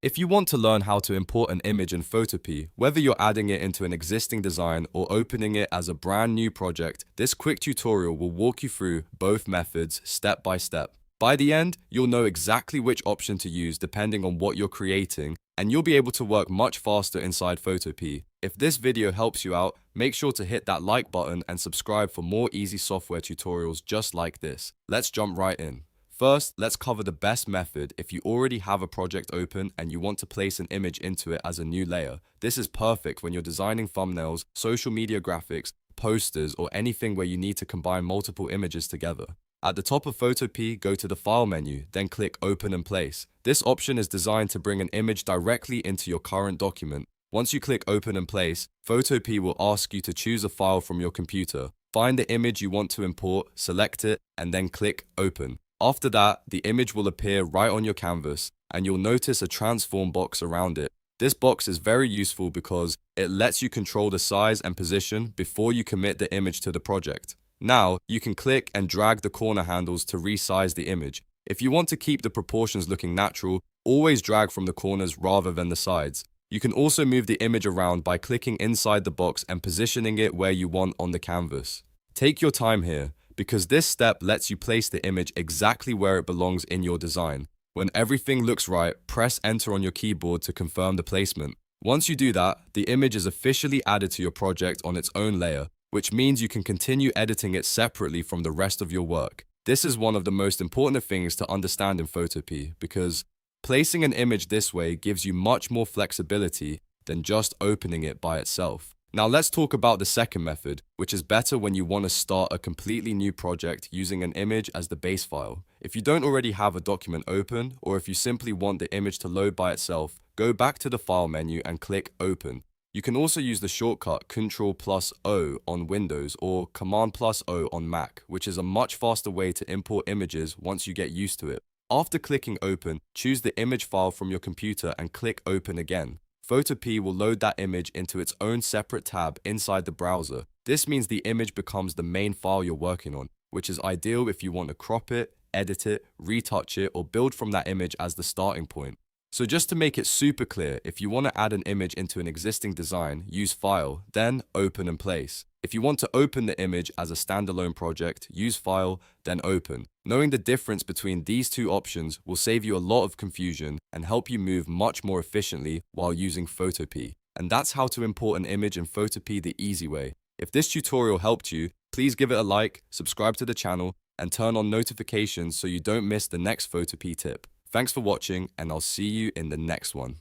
If you want to learn how to import an image in Photopea, whether you're adding it into an existing design or opening it as a brand new project, this quick tutorial will walk you through both methods step by step. By the end, you'll know exactly which option to use depending on what you're creating, and you'll be able to work much faster inside Photopea. If this video helps you out, make sure to hit that like button and subscribe for more easy software tutorials just like this. Let's jump right in. First, let's cover the best method if you already have a project open and you want to place an image into it as a new layer. This is perfect when you're designing thumbnails, social media graphics, posters, or anything where you need to combine multiple images together. At the top of Photopea, go to the File menu, then click Open and Place. This option is designed to bring an image directly into your current document. Once you click Open and Place, Photopea will ask you to choose a file from your computer. Find the image you want to import, select it, and then click Open. After that, the image will appear right on your canvas, and you'll notice a transform box around it. This box is very useful because it lets you control the size and position before you commit the image to the project. Now, you can click and drag the corner handles to resize the image. If you want to keep the proportions looking natural, always drag from the corners rather than the sides. You can also move the image around by clicking inside the box and positioning it where you want on the canvas. Take your time here, because this step lets you place the image exactly where it belongs in your design. When everything looks right, press Enter on your keyboard to confirm the placement. Once you do that, the image is officially added to your project on its own layer, which means you can continue editing it separately from the rest of your work. This is one of the most important things to understand in Photopea, because placing an image this way gives you much more flexibility than just opening it by itself. Now let's talk about the second method, which is better when you want to start a completely new project using an image as the base file. If you don't already have a document open, or if you simply want the image to load by itself, go back to the File menu and click Open. You can also use the shortcut Ctrl+O on Windows or Command+O on Mac, which is a much faster way to import images once you get used to it. After clicking Open, choose the image file from your computer and click Open again. Photopea will load that image into its own separate tab inside the browser. This means the image becomes the main file you're working on, which is ideal if you want to crop it, edit it, retouch it, or build from that image as the starting point. So just to make it super clear, if you want to add an image into an existing design, use File, then Open and Place. If you want to open the image as a standalone project, use File, then Open. Knowing the difference between these two options will save you a lot of confusion and help you move much more efficiently while using Photopea. And that's how to import an image in Photopea the easy way. If this tutorial helped you, please give it a like, subscribe to the channel, and turn on notifications so you don't miss the next Photopea tip. Thanks for watching, and I'll see you in the next one.